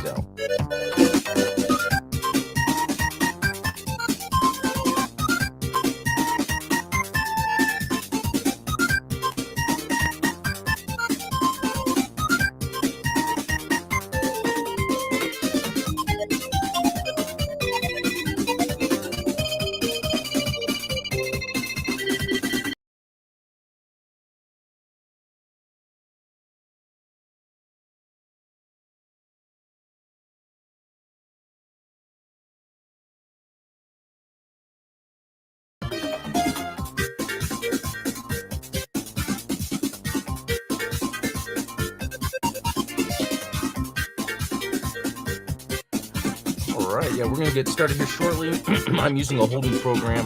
tell. All right, yeah, we're going to get started here shortly. I'm using a whole new program.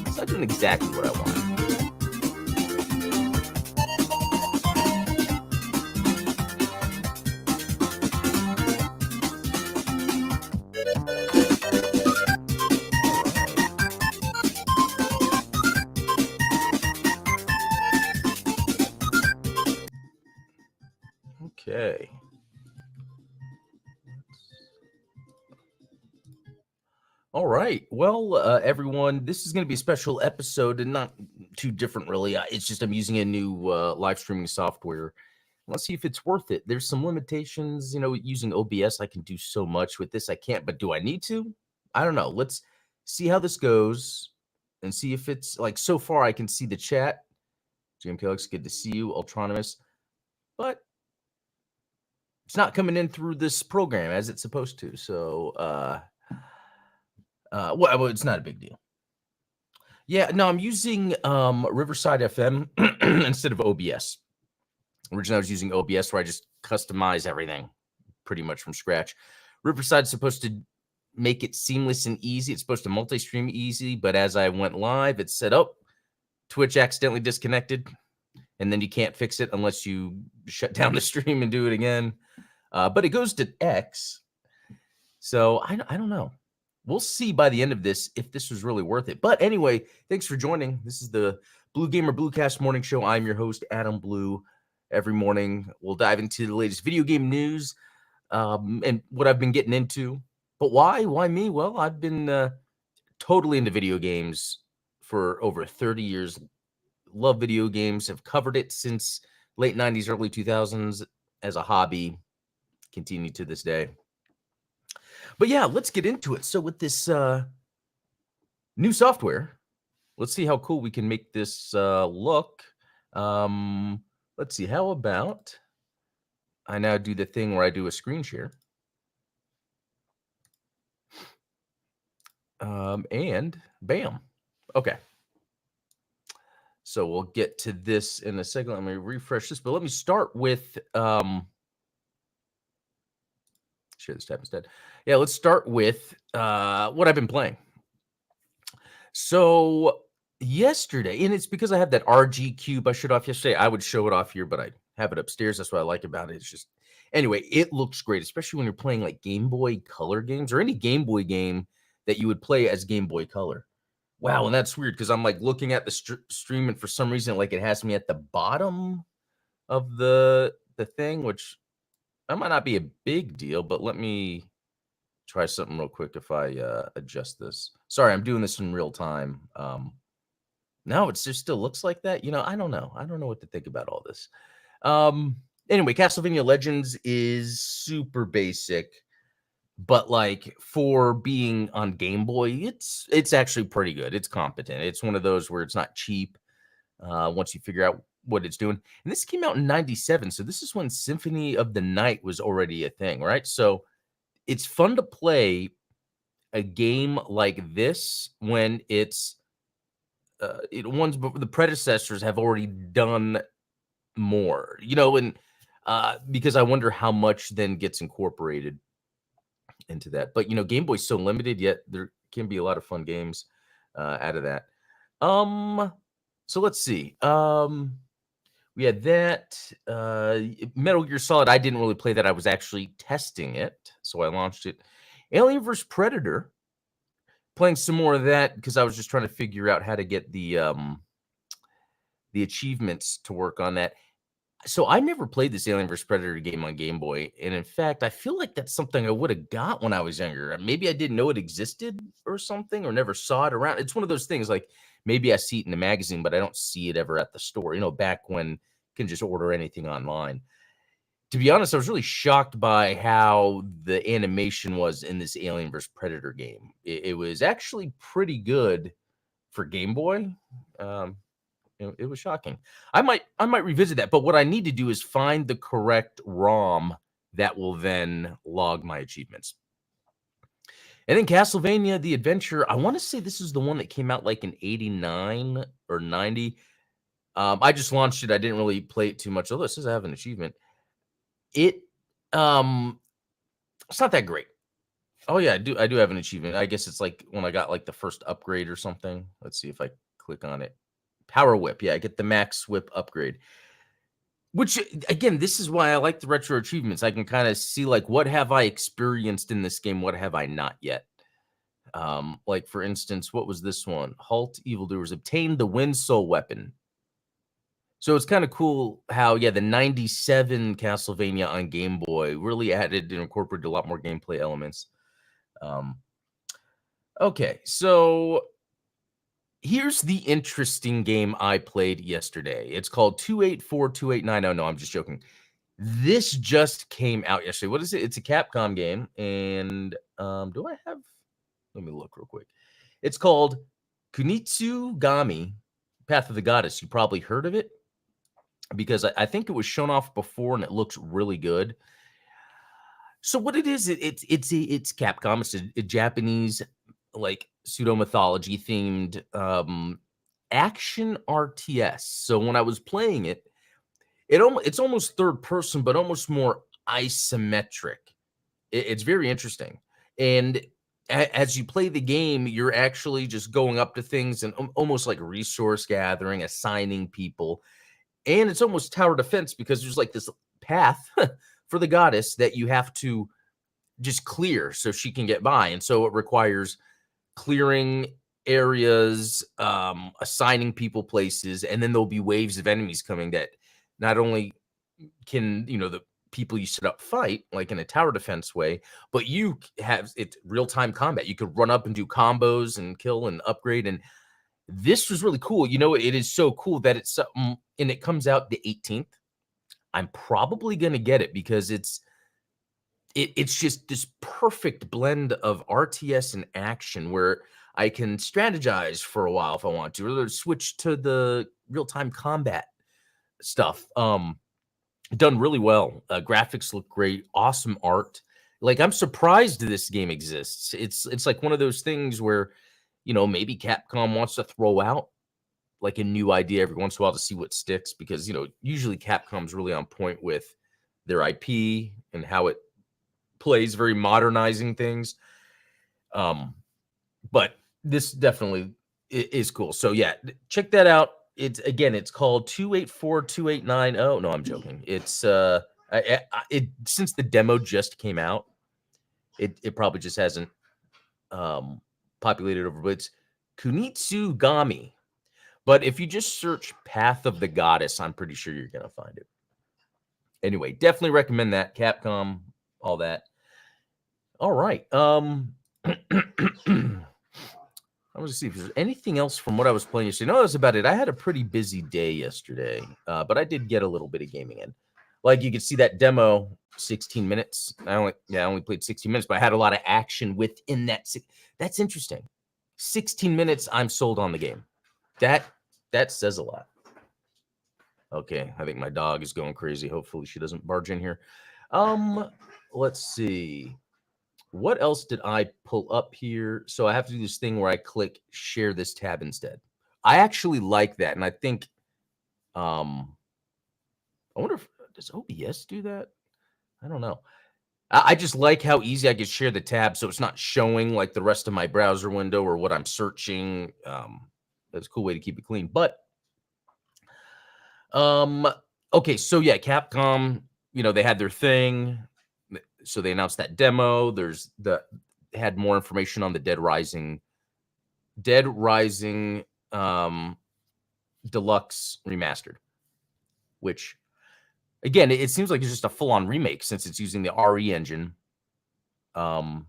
It's not doing exactly what I want. Okay. All right. Well, everyone, this is going to be a special episode and not too different, really. It's just I'm using a new live streaming software. Let's see if it's worth it. There's some limitations, using OBS. I can do so much with this. I can't, but do I need to? I don't know. Let's see how this goes and see if it's like so far. I can see the chat. Jim Kellogg, good to see you. Ultronymous. But it's not coming in through this program as it's supposed to. So, well, it's not a big deal. Yeah, no, I'm using Riverside FM instead of OBS. Originally, I was using OBS where I just customize everything pretty much from scratch. Riverside's supposed to make it seamless and easy. It's supposed to multi-stream easy, but as I went live, it said, oh, Twitch accidentally disconnected, and then you can't fix it unless you shut down the stream and do it again. But it goes to X, so I don't know. We'll see by the end of this if this was really worth it. But anyway, thanks for joining. This is the Blue Gamer Bluecast Morning Show. I'm your host, Adam Blue. Every morning, we'll dive into the latest video game news and what I've been getting into. But why? Why me? Well, I've been totally into video games for over 30 years. Love video games. Have covered it since late 90s, early 2000s as a hobby. Continue to this day. But yeah, let's get into it. So with this new software, let's see how cool we can make this look. Let's see. How about I now do the thing where I do a screen share. And bam. Okay. So we'll get to this in a second. Let me refresh this, but let me start with share this tab instead. Yeah, let's start with what I've been playing. So yesterday, and it's because I have that RG cube I showed off yesterday. I would show it off here, but I have it upstairs. That's what I like about it. It's just, anyway, it looks great, especially when you're playing like Game Boy Color games or any Game Boy game that you would play as Game Boy Color. Wow, and that's weird because I'm like looking at the stream, and for some reason, like it has me at the bottom of the thing, which that might not be a big deal, but let me try something real quick if I adjust this. Sorry, I'm doing this in real time. No, it just still looks like that. I don't know. I don't know what to think about all this. Anyway, Castlevania Legends is super basic, but like for being on Game Boy, it's actually pretty good. It's competent. It's one of those where it's not cheap once you figure out what it's doing. And this came out in 97. So this is when Symphony of the Night was already a thing, right? So it's fun to play a game like this when it's the predecessors have already done more, and because I wonder how much then gets incorporated into that. But Game Boy's so limited, yet there can be a lot of fun games out of that. So let's see. We had that Metal Gear Solid. I didn't really play that. I was actually testing it, so I launched it. Alien vs. Predator. Playing some more of that because I was just trying to figure out how to get the achievements to work on that. So I never played this Alien vs Predator game on Game Boy, and in fact, I feel like that's something I would have got when I was younger. Maybe I didn't know it existed or something, or never saw it around. It's one of those things like maybe I see it in the magazine, but I don't see it ever at the store. Back when you can just order anything online. To be honest, I was really shocked by how the animation was in this Alien vs Predator game. It was actually pretty good for Game Boy. It was shocking. I might revisit that, but what I need to do is find the correct ROM that will then log my achievements. And then Castlevania: The Adventure, I want to say this is the one that came out like in 89 or 90. I just launched it. I didn't really play it too much. Although it says I have an achievement. It's not that great. Oh yeah, I do have an achievement. I guess it's like when I got like the first upgrade or something. Let's see if I click on it. Power Whip. Yeah, I get the Max Whip upgrade. Which, again, this is why I like the retro achievements. I can kind of see, like, what have I experienced in this game? What have I not yet? Like, for instance, what was this one? Halt evildoers. Obtain the Wind Soul weapon. So it's kind of cool how, yeah, the 97 Castlevania on Game Boy really added and incorporated a lot more gameplay elements. Okay, so here's the interesting game I played yesterday. It's called 2842890. No, I'm just joking. This just came out yesterday. What is it? It's a Capcom game. And do I have... Let me look real quick. It's called Kunitsugami, Path of the Goddess. You probably heard of it because I think it was shown off before and it looks really good. So what it is, it's Capcom. It's a Japanese, like, pseudo mythology themed action RTS. So when I was playing it, it's almost third person, but almost more isometric. It's very interesting. And as you play the game, you're actually just going up to things and almost like resource gathering, assigning people. And it's almost tower defense because there's like this path for the goddess that you have to just clear so she can get by. And so it requires clearing areas, assigning people places, and then there'll be waves of enemies coming that not only can, the people you set up fight, like in a tower defense way, but you have it real-time combat. You could run up and do combos and kill and upgrade. And this was really cool. It is so cool that it's something, and it comes out the 18th. I'm probably going to get it because it's just this perfect blend of RTS and action where I can strategize for a while if I want to, or switch to the real-time combat stuff. Done really well. Graphics look great. Awesome art. Like, I'm surprised this game exists. It's like one of those things where, maybe Capcom wants to throw out like a new idea every once in a while to see what sticks, because, usually Capcom's really on point with their IP and how it plays, very modernizing things. But this definitely is cool. So yeah, check that out. It's called 2842890. No, I'm joking. It's since the demo just came out, it probably just hasn't populated over, but it's Kunitsugami. But if you just search Path of the Goddess, I'm pretty sure you're gonna find it. Anyway, definitely recommend that. Capcom, all that. All right. I want to see if there's anything else from what I was playing yesterday. No, that's about it. I had a pretty busy day yesterday, but I did get a little bit of gaming in. Like, you can see that demo, 16 minutes. I only played 16 minutes, but I had a lot of action within that. That's interesting. 16 minutes, I'm sold on the game. That says a lot. Okay, I think my dog is going crazy. Hopefully she doesn't barge in here. Let's see. What else did I pull up here? So I have to do this thing where I click share this tab instead. I actually like that. And I think, I wonder if, does OBS do that? I don't know. I just like how easy I can share the tab. So it's not showing like the rest of my browser window or what I'm searching. That's a cool way to keep it clean. But, okay. So yeah, Capcom, they had their thing. So they announced that demo. Had more information on the Dead Rising Deluxe Remastered, which Again, it seems like it's just a full-on remake since it's using the RE engine. And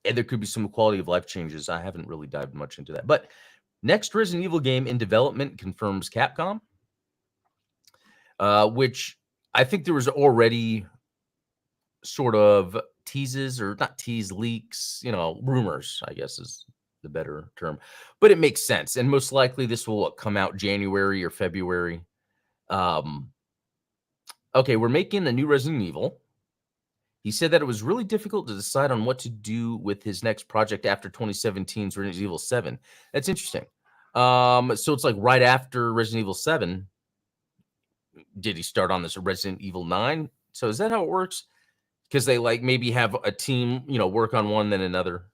there could be some quality of life changes. I haven't really dived much into that. But next Resident Evil game in development confirms Capcom, which I think there was already sort of teases, or not tease, leaks, rumors, I guess is the better term. But it makes sense. And most likely this will come out January or February. Okay, we're making a new Resident Evil. He said that it was really difficult to decide on what to do with his next project after 2017's Resident Evil 7. That's interesting. So it's like right after Resident Evil 7, did he start on this Resident Evil 9? So is that how it works? Because they like maybe have a team, work on one, then another.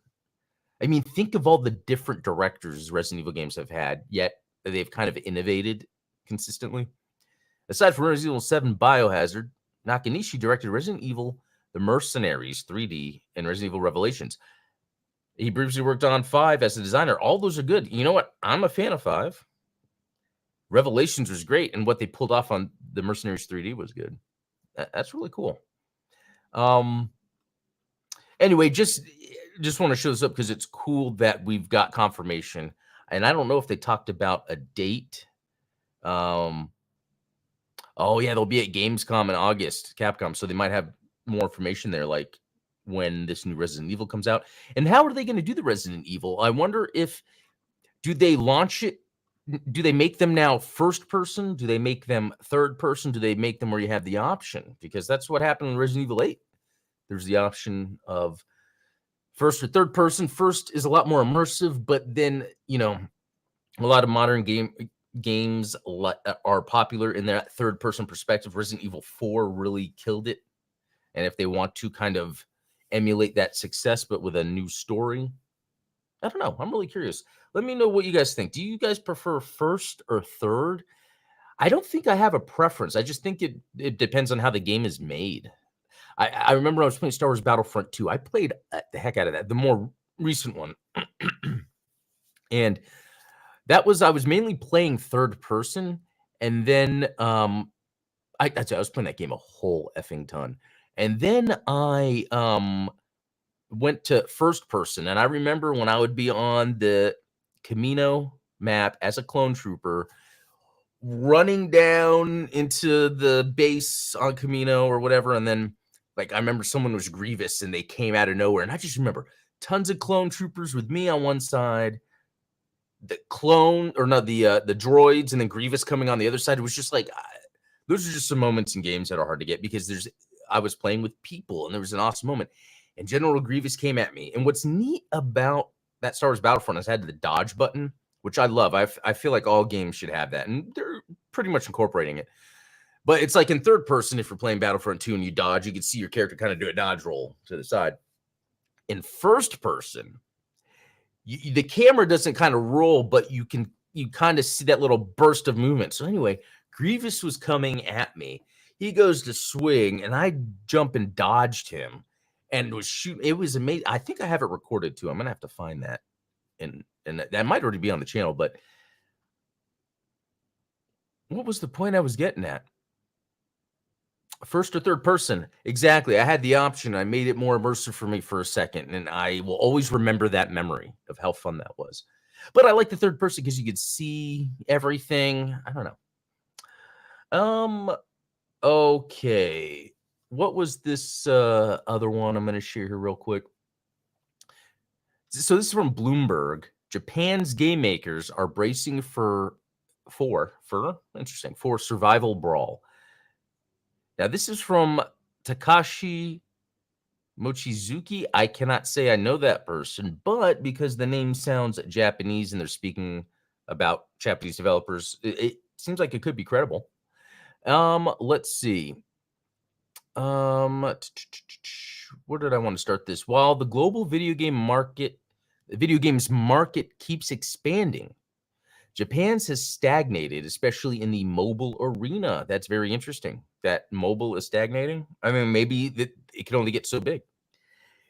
I mean, think of all the different directors Resident Evil games have had, yet they've kind of innovated consistently. Aside from Resident Evil 7 Biohazard, Nakanishi directed Resident Evil The Mercenaries 3D and Resident Evil Revelations. He briefly worked on 5 as a designer. All those are good. You know what? I'm a fan of 5. Revelations was great, and what they pulled off on The Mercenaries 3D was good. That's really cool. Anyway, just want to show this up because it's cool that we've got confirmation. And I don't know if they talked about a date. Oh, yeah, they'll be at Gamescom in August, Capcom. So they might have more information there, like when this new Resident Evil comes out. And how are they going to do the Resident Evil? I wonder do they launch it? Do they make them now first person? Do they make them third person? Do they make them where you have the option? Because that's what happened in Resident Evil 8. There's the option of first or third person. First is a lot more immersive, but then, a lot of modern games are popular in that third person perspective. Resident Evil 4 really killed it. And if they want to kind of emulate that success, but with a new story, I don't know. I'm really curious. Let me know what you guys think. Do you guys prefer first or third? I don't think I have a preference. I just think it depends on how the game is made. I remember I was playing Star Wars Battlefront 2. I played the heck out of that, the more recent one. And I was mainly playing third person. And then I was playing that game a whole effing ton. And then I went to first person. And I remember when I would be on the Camino map as a clone trooper, running down into the base on Camino or whatever. And then I remember someone was Grievous and they came out of nowhere. And I just remember tons of clone troopers with me on one side, the droids, and then Grievous coming on the other side. It was just those are just some moments in games that are hard to get because I was playing with people and there was an awesome moment. And General Grievous came at me. And what's neat about that Star Wars Battlefront is I had the dodge button, which I love. I feel like all games should have that. And they're pretty much incorporating it. But it's like in third person, if you're playing Battlefront 2 and you dodge, you can see your character kind of do a dodge roll to the side. In first person, the camera doesn't kind of roll, but you kind of see that little burst of movement. So anyway, Grievous was coming at me. He goes to swing, and I jump and dodged him and was shooting. It was amazing. I think I have it recorded too. I'm going to have to find that. And that might already be on the channel, but what was the point I was getting at? First or third person. Exactly. I had the option. I made it more immersive for me for a second, and I will always remember that memory of how fun that was. But I like the third person because you could see everything. I don't know. Okay. What was this other one I'm going to share here real quick? So this is from Bloomberg. Japan's game makers are bracing for survival brawl. Now, this is from Takashi Mochizuki. I cannot say I know that person, but because the name sounds Japanese and they're speaking about Japanese developers, it seems like it could be credible. Let's see. Where did I want to start this? While the global video games market keeps expanding, Japan's has stagnated, especially in the mobile arena. That's very interesting. That mobile is stagnating. I mean, maybe it can only get so big.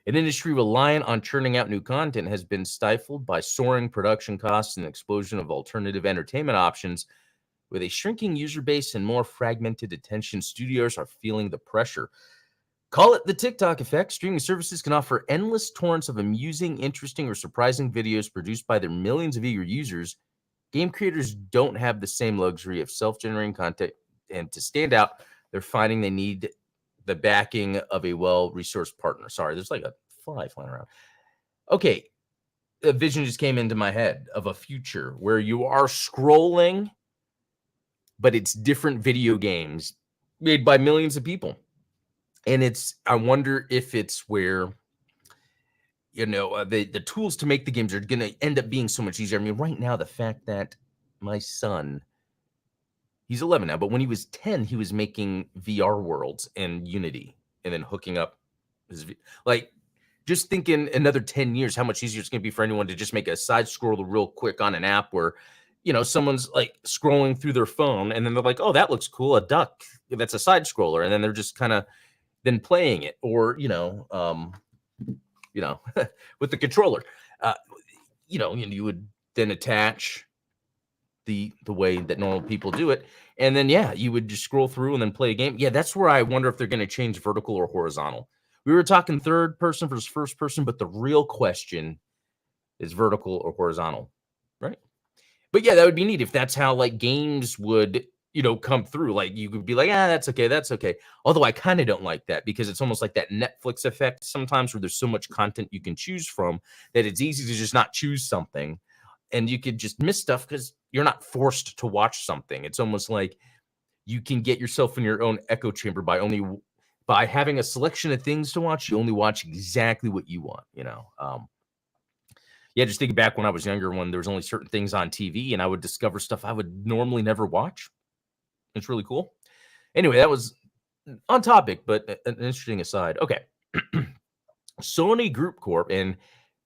An industry reliant on churning out new content has been stifled by soaring production costs and the explosion of alternative entertainment options. With a shrinking user base and more fragmented attention, studios are feeling the pressure. Call it the TikTok effect. Streaming services can offer endless torrents of amusing, interesting, or surprising videos produced by their millions of eager users. Game creators don't have the same luxury of self-generating content, and to stand out, they're finding they need the backing of a well-resourced partner. Sorry, there's like a fly flying around. Okay, a vision just came into my head of a future where you are scrolling, but it's different video games made by millions of people. And I wonder if it's where, the tools to make the games are going to end up being so much easier. I mean, right now, the fact that my son, he's 11 now, but when he was 10, he was making VR worlds in Unity and then hooking up like, just thinking another 10 years, how much easier it's going to be for anyone to just make a side scroller real quick on an app where, someone's like scrolling through their phone and then they're like, oh, that looks cool. A duck. That's a side scroller. And then they're just kind of then playing it, or, with the controller, you would then attach the way that normal people do it. And then, you would just scroll through and then play a game. Yeah, that's where I wonder if they're going to change vertical or horizontal. We were talking third person versus first person, but the real question is vertical or horizontal, right? But yeah, that would be neat if that's how like games would, come through. Like you could be like, that's okay, that's okay. Although I kind of don't like that because it's almost like that Netflix effect sometimes where there's so much content you can choose from that it's easy to just not choose something. And you could just miss stuff because you're not forced to watch something. It's almost like you can get yourself in your own echo chamber by having a selection of things to watch. You only watch exactly what you want, just thinking back when I was younger, when there was only certain things on TV and I would discover stuff I would normally never watch. It's really cool. Anyway, that was on topic, but an interesting aside. Okay. Sony Group Corp and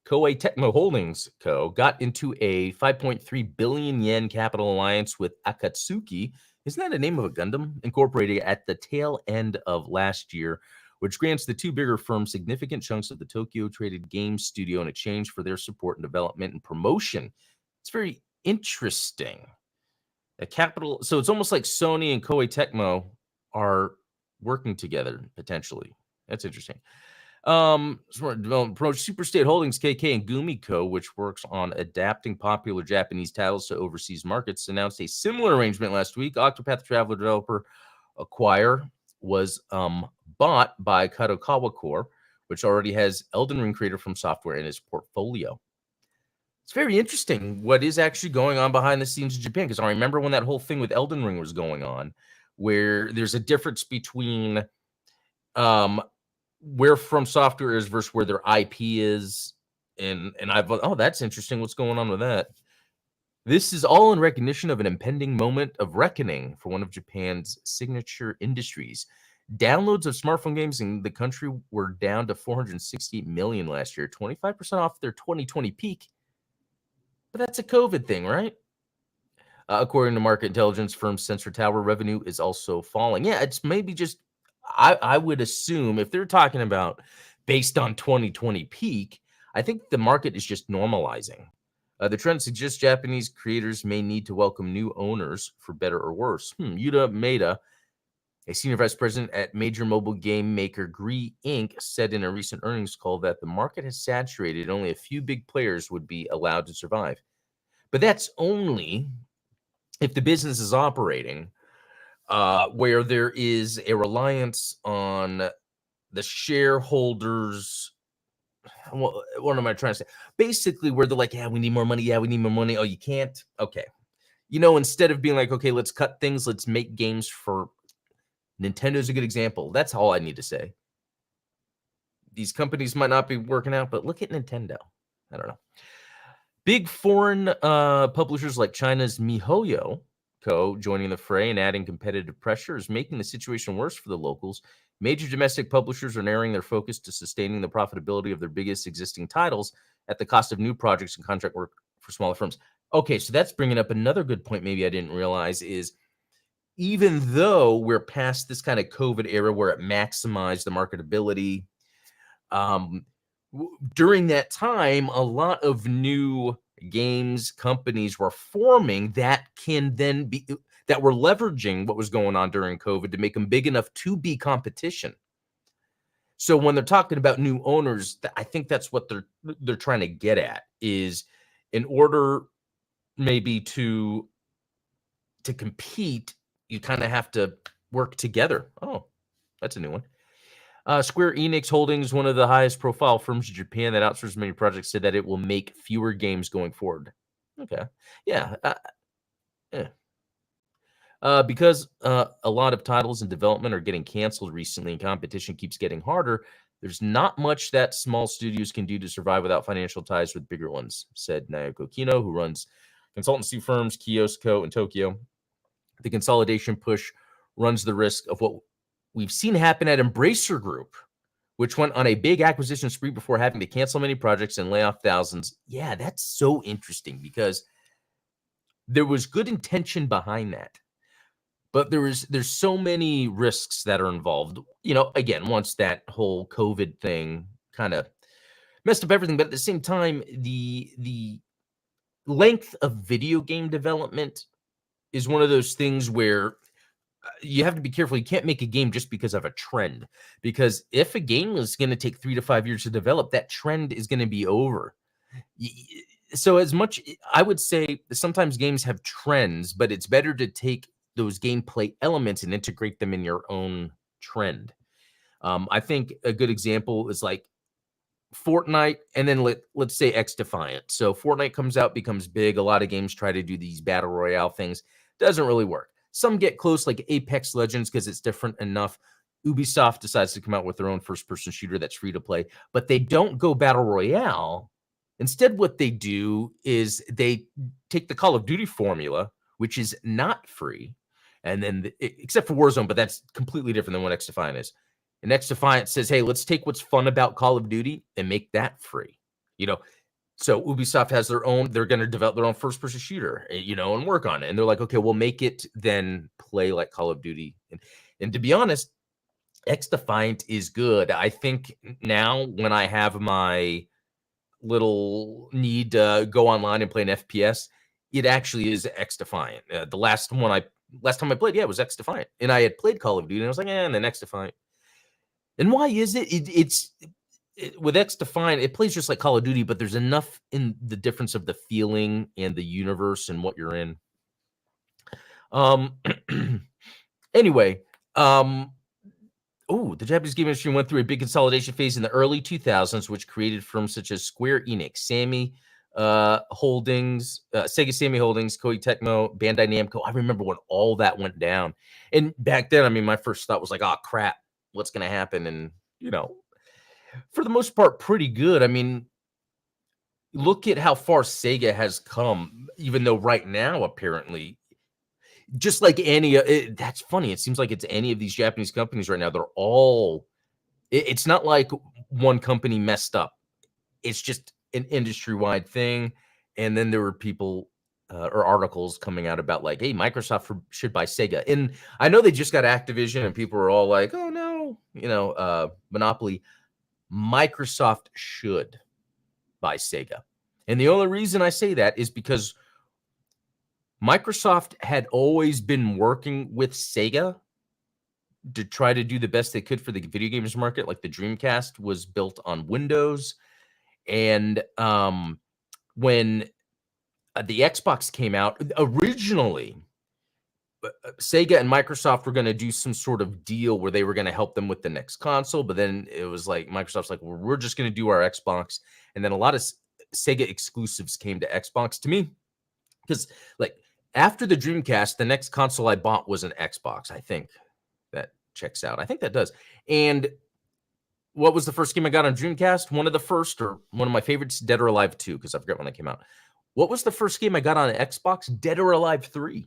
Koei Tecmo Holdings Co. got into a 5.3 billion yen capital alliance with Akatsuki. Isn't that the name of a Gundam? Incorporated at the tail end of last year, which grants the two bigger firms significant chunks of the Tokyo Traded Games studio in exchange for their support and development and promotion. It's very interesting. So it's almost like Sony and Koei Tecmo are working together potentially. That's interesting. Smart development approach. Superstate Holdings KK and Gumiko, which works on adapting popular Japanese titles to overseas markets, announced a similar arrangement last week. Octopath Traveler developer Acquire was bought by Kadokawa Corp, which already has Elden Ring creator From Software in its portfolio. It's very interesting what is actually going on behind the scenes in Japan, because I remember when that whole thing with Elden Ring was going on, where there's a difference between where From Software is versus where their IP is. And that's interesting. What's going on with that? This is all in recognition of an impending moment of reckoning for one of Japan's signature industries. Downloads of smartphone games in the country were down to 460 million last year, 25% off their 2020 peak. But that's a COVID thing, right? According to market intelligence firm Sensor Tower, revenue is also falling. Yeah, it's maybe just, I would assume if they're talking about based on 2020 peak, I think the market is just normalizing. The trend suggests Japanese creators may need to welcome new owners for better or worse. Yuta Maeda, a senior vice president at major mobile game maker Gree Inc., said in a recent earnings call that the market has saturated and only a few big players would be allowed to survive. But that's only if the business is operating where there is a reliance on the shareholders. What am I trying to say? Basically, where they're like, we need more money. Yeah, we need more money. Oh, you can't? Okay. Instead of being like, okay, let's cut things. Let's make games for Nintendo's a good example. That's all I need to say. These companies might not be working out, but look at Nintendo. I don't know. Big foreign publishers like China's MiHoYo Co. joining the fray and adding competitive pressure is making the situation worse for the locals. Major domestic publishers are narrowing their focus to sustaining the profitability of their biggest existing titles at the cost of new projects and contract work for smaller firms. Okay, so that's bringing up another good point maybe I didn't realize is even though we're past this kind of COVID era where it maximized the marketability, during that time, a lot of new games companies were forming that can then be that were leveraging what was going on during COVID to make them big enough to be competition. So when they're talking about new owners, I think that's what they're trying to get at, is in order maybe to compete, you kind of have to work together. Oh, that's a new one. Square Enix Holdings, one of the highest profile firms in Japan that outsources many projects, said that it will make fewer games going forward. Okay. Yeah. Because a lot of titles in development are getting canceled recently and competition keeps getting harder, there's not much that small studios can do to survive without financial ties with bigger ones, said Naoko Kino, who runs consultancy firms Kiosko in Tokyo. The consolidation push runs the risk of what we've seen happen at Embracer Group, which went on a big acquisition spree before having to cancel many projects and lay off thousands. Yeah, that's so interesting because there was good intention behind that. But there's so many risks that are involved. Again, once that whole COVID thing kind of messed up everything, but at the same time, the length of video game development is one of those things where you have to be careful. You can't make a game just because of a trend, because if a game is going to take 3 to 5 years to develop, that trend is going to be over. So as much, I would say sometimes games have trends, but it's better to take those gameplay elements and integrate them in your own trend. I think a good example is like Fortnite, and then let's say XDefiant. So Fortnite comes out, becomes big. A lot of games try to do these battle royale things. Doesn't really work. Some get close, like Apex Legends, because it's different enough. Ubisoft decides to come out with their own first-person shooter that's free to play, but they don't go battle royale. Instead, what they do is they take the Call of Duty formula, which is not free, and then except for Warzone, but that's completely different than what XDefiant is. And XDefiant says, hey, let's take what's fun about Call of Duty and make that free. So Ubisoft has their own, they're going to develop their own first-person shooter, and work on it. And they're like, okay, we'll make it then play like Call of Duty. And to be honest, XDefiant is good. I think now when I have my little need to go online and play an FPS, it actually is XDefiant. The last time I played, it was XDefiant. And I had played Call of Duty, and I was like, and then XDefiant. And why is it? It's with XDefiant, it plays just like Call of Duty, but there's enough in the difference of the feeling and the universe and what you're in. Anyway, the Japanese game industry went through a big consolidation phase in the early 2000s, which created firms such as Square Enix, Sammy Holdings, Sega Sammy Holdings, Koei Tecmo, Bandai Namco. I remember when all that went down. And back then, I mean, my first thought was like, oh, crap, what's going to happen? And, for the most part, pretty good. I mean, look at how far Sega has come, even though right now, apparently, just like that's funny. It seems like it's any of these Japanese companies right now. They're all, it's not like one company messed up. It's just an industry-wide thing. And then there were people or articles coming out about like, hey, Microsoft should buy Sega. And I know they just got Activision and people were all like, oh no, Monopoly. Microsoft should buy Sega. And the only reason I say that is because Microsoft had always been working with Sega to try to do the best they could for the video games market. Like the Dreamcast was built on Windows. And when the Xbox came out, originally, Sega and Microsoft were going to do some sort of deal where they were going to help them with the next console. But then it was like, Microsoft's like, well, we're just going to do our Xbox. And then a lot of Sega exclusives came to Xbox to me. Because like after the Dreamcast, the next console I bought was an Xbox. I think that checks out. I think that does. And what was the first game I got on Dreamcast? One of the first, or one of my favorites, Dead or Alive 2, because I forget when that came out. What was the first game I got on Xbox? Dead or Alive 3.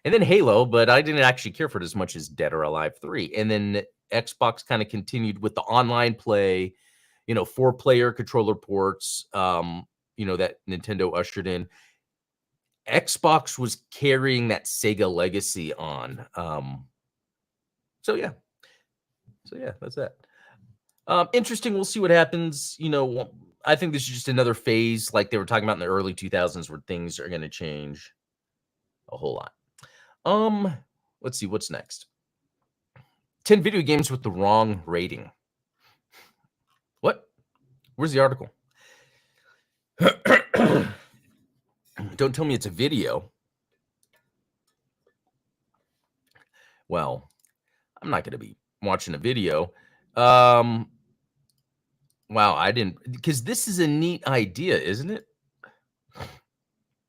And then Halo, but I didn't actually care for it as much as Dead or Alive 3. And then Xbox kind of continued with the online play, 4-player controller ports, that Nintendo ushered in. Xbox was carrying that Sega legacy on. So yeah, that's that. Interesting. We'll see what happens. I think this is just another phase like they were talking about in the early 2000s where things are going to change a whole lot. Let's see what's next. 10 video games with the wrong rating. What? Where's the article? Don't tell me it's a video. Well, I'm not going to be watching a video. Wow, I didn't, because this is a neat idea, isn't it?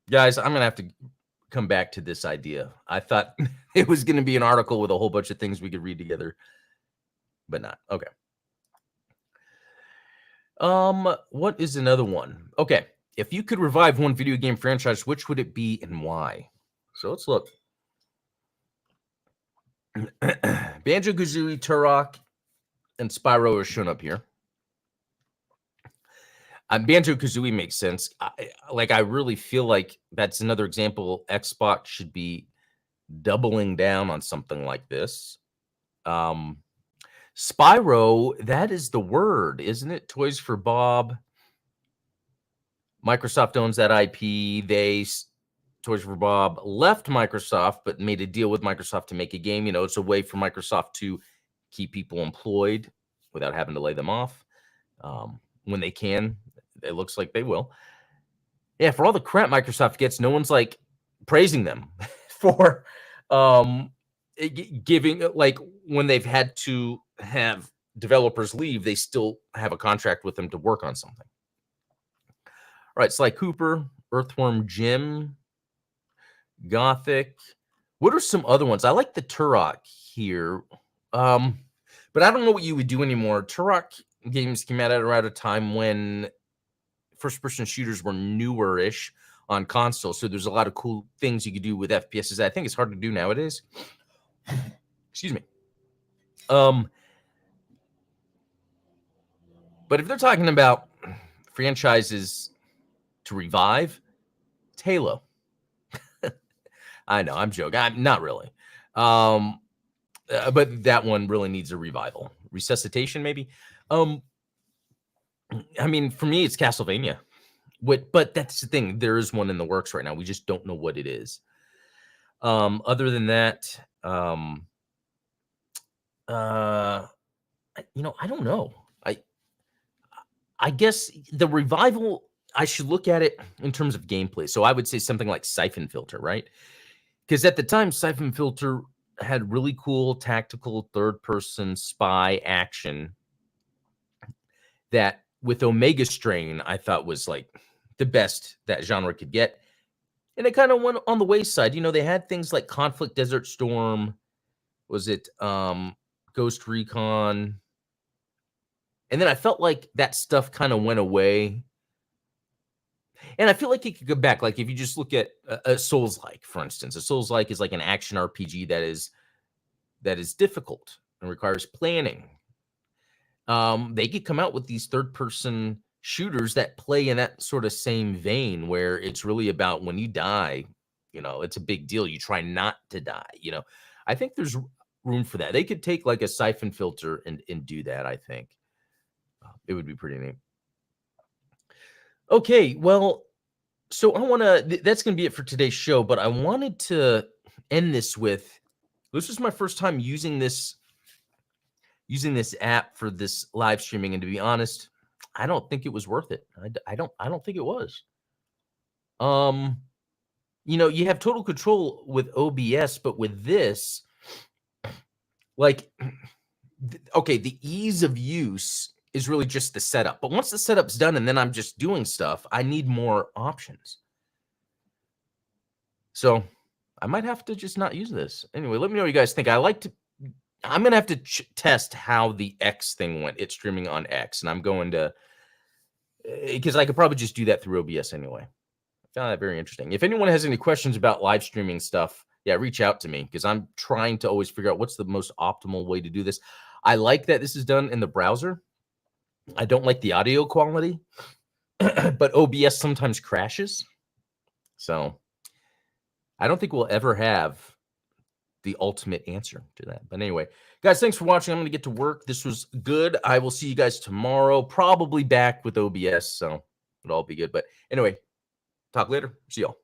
Guys, I'm going to have to come back to this idea. I thought it was going to be an article with a whole bunch of things we could read together, but not. Okay. What is another one? Okay. If you could revive one video game franchise, which would it be and why? So let's look. Banjo-Kazooie, Turok, and Spyro are shown up here. Banjo-Kazooie makes sense. I really feel like that's another example. Xbox should be doubling down on something like this. Spyro, that is the word, isn't it? Toys for Bob. Microsoft owns that IP. Toys for Bob left Microsoft, but made a deal with Microsoft to make a game. You know, it's a way for Microsoft to keep people employed without having to lay them off when they can. It looks like they will. Yeah, for all the crap Microsoft gets, no one's like praising them for giving, like, when they've had to have developers leave, they still have a contract with them to work on something. All right, Sly Cooper, Earthworm Jim, Gothic. What are some other ones? I like the Turok here, but I don't know what you would do anymore. Turok games came out around a time when first-person shooters were newer-ish on console, so there's a lot of cool things you could do with FPSs. I think it's hard to do nowadays. Excuse me. But if they're talking about franchises to revive, it's Halo. I know, I'm joking. I'm not really. But that one really needs a revival. Resuscitation, maybe. I mean, for me, it's Castlevania. But that's the thing. There is one in the works right now. We just don't know what it is. Other than that, I don't know. I guess the revival, I should look at it in terms of gameplay. So I would say something like Siphon Filter, right? Because at the time, Siphon Filter had really cool tactical third-person spy action that, with Omega Strain, I thought was like the best that genre could get. And it kind of went on the wayside. You know, they had things like Conflict Desert Storm. Was it Ghost Recon? And then I felt like that stuff kind of went away. And I feel like it could go back. Like if you just look at a Souls-like, for instance. A Souls-like is like an action RPG that is difficult and requires planning. They could come out with these third-person shooters that play in that sort of same vein where it's really about when you die, you know, it's a big deal. You try not to die, you know. I think there's room for that. They could take like a Siphon Filter and do that, I think. It would be pretty neat. Okay, well, so I want to, that's going to be it for today's show, but I wanted to end this with, this was my first time using this app for this live streaming, and to be honest, I don't think it was worth it. I don't think it was. You know, you have total control with OBS, but with this, like, okay, the ease of use is really just the setup. But once the setup's done and then I'm just doing stuff, I need more options. So I might have to just not use this. Anyway, let me know what you guys think. I'm going to have to test how the X thing went. It's streaming on X, and I'm going to, because I could probably just do that through OBS anyway. I found that very interesting. If anyone has any questions about live streaming stuff, yeah, reach out to me, because I'm trying to always figure out what's the most optimal way to do this. I like that this is done in the browser. I don't like the audio quality, but OBS sometimes crashes. So I don't think we'll ever have the ultimate answer to that. But anyway, guys, thanks for watching. I'm going to get to work. This was good. I will see you guys tomorrow, probably back with OBS. So it'll all be good. But anyway, talk later. See y'all.